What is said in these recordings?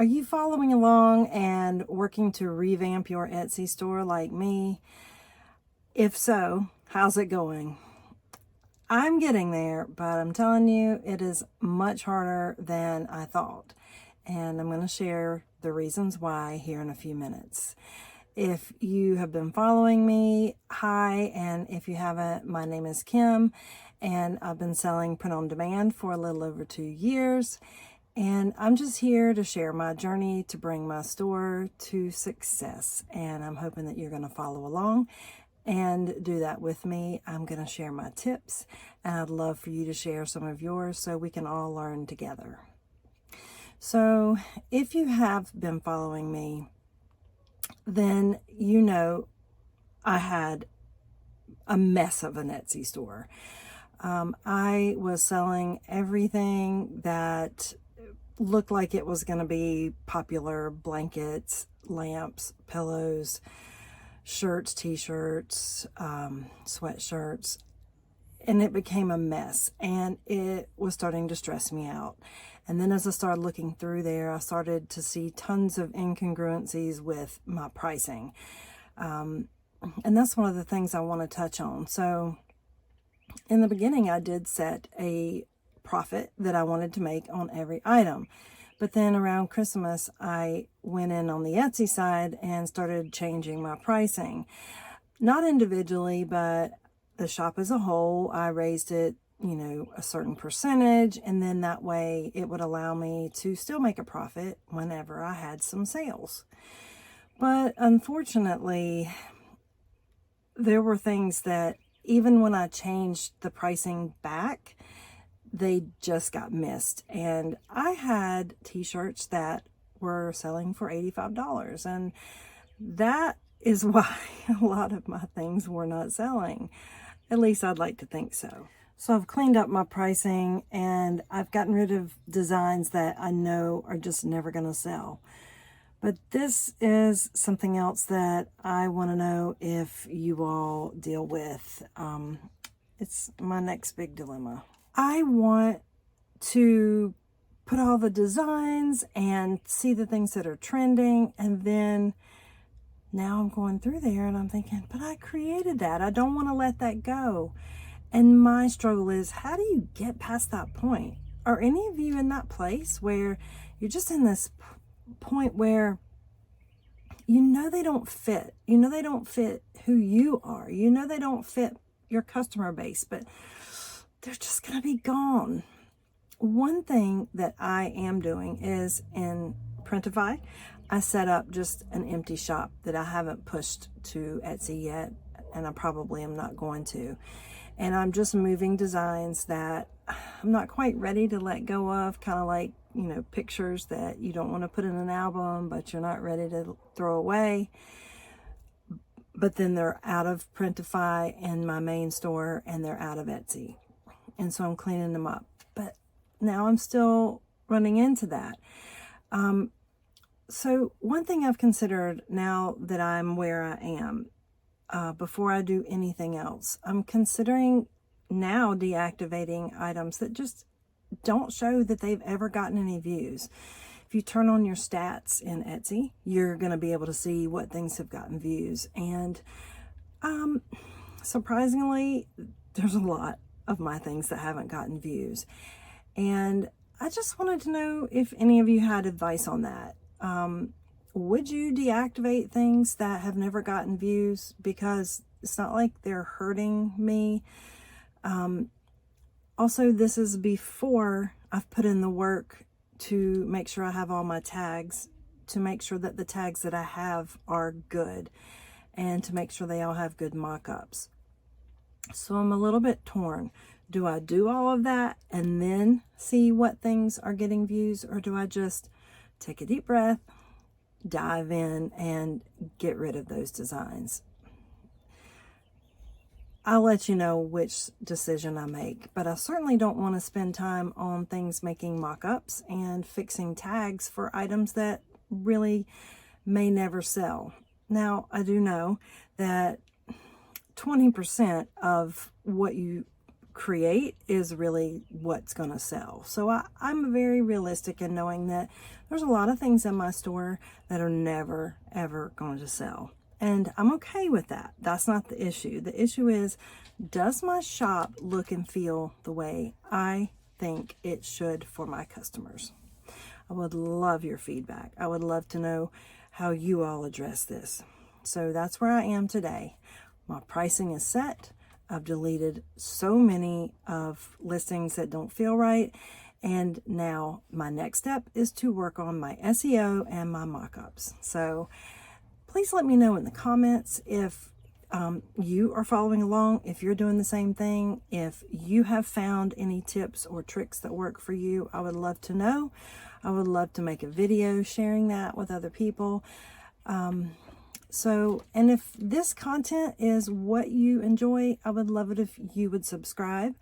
Are you following along and working to revamp your Etsy store like me? If so, how's it going? I'm getting there, but I'm telling you, it is much harder than I thought. And I'm going to share the reasons why here in a few minutes. If you have been following me, hi, and if you haven't, my name is Kim, and I've been selling print on demand for a little over 2 years. And I'm just here to share my journey to bring my store to success. And I'm hoping that you're going to follow along and do that with me. I'm going to share my tips, and I'd love for you to share some of yours so we can all learn together. So if you have been following me, then you know I had a mess of an Etsy store. I was selling everything that looked like it was going to be popular: blankets, lamps, pillows, shirts, t-shirts, sweatshirts, and it became a mess, and it was starting to stress me out. And then as I started looking through there, I started to see tons of incongruencies with my pricing. And that's one of the things I want to touch on. So in the beginning, I did set a profit that I wanted to make on every item. But then around Christmas, I went in on the Etsy side and started changing my pricing. Not individually, but the shop as a whole. I raised it, a certain percentage, and then that way it would allow me to still make a profit whenever I had some sales. But unfortunately, there were things that even when I changed the pricing back, they just got missed. And I had t-shirts that were selling for $85, and that is why a lot of my things were not selling. At least I'd like to think so. So I've cleaned up my pricing, and I've gotten rid of designs that I know are just never going to sell. But this is something else that I want to know if you all deal with. It's my next big dilemma. I want to put all the designs and see the things that are trending, and then now I'm going through there and I'm thinking, but I created that. I don't want to let that go. And my struggle is, how do you get past that point? Are any of you in that place where you're just in this point where they don't fit? They don't fit who you are. They don't fit your customer base, but they're just going to be gone. One thing that I am doing is in Printify, I set up just an empty shop that I haven't pushed to Etsy yet, and I probably am not going to. And I'm just moving designs that I'm not quite ready to let go of, kind of like, pictures that you don't want to put in an album, but you're not ready to throw away. But then they're out of Printify in my main store, and they're out of Etsy. And so I'm cleaning them up. But now I'm still running into that. So one thing I've considered now that I'm where I am, before I do anything else, I'm considering now deactivating items that just don't show that they've ever gotten any views. If you turn on your stats in Etsy, you're going to be able to see what things have gotten views. And surprisingly, there's a lot of my things that haven't gotten views. And I just wanted to know if any of you had advice on that. Would you deactivate things that have never gotten views? Because it's not like they're hurting me. Also, this is before I've put in the work to make sure I have all my tags, to make sure that the tags that I have are good, and to make sure they all have good mock-ups. So I'm a little bit torn. Do I do all of that and then see what things are getting views, or do I just take a deep breath, dive in, and get rid of those designs? I'll let you know which decision I make, but I certainly don't want to spend time on things making mock-ups and fixing tags for items that really may never sell. Now, I do know that 20% of what you create is really what's going to sell. So I'm very realistic in knowing that there's a lot of things in my store that are never, ever going to sell. And I'm okay with that. That's not the issue. The issue is, does my shop look and feel the way I think it should for my customers? I would love your feedback. I would love to know how you all address this. So that's where I am today. My pricing is set. I've deleted so many of listings that don't feel right. And now my next step is to work on my SEO and my mock-ups. So please let me know in the comments if you are following along, if you're doing the same thing, if you have found any tips or tricks that work for you. I would love to know. I would love to make a video sharing that with other people. And if this content is what you enjoy, I would love it if you would subscribe.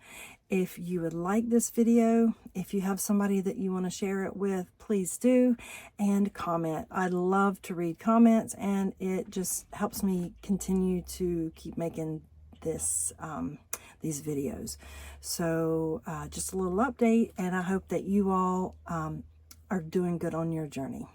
If you would like this video, if you have somebody that you want to share it with, please do, and comment. I love to read comments, and it just helps me continue to keep making these videos. So just a little update, and I hope that you all are doing good on your journey.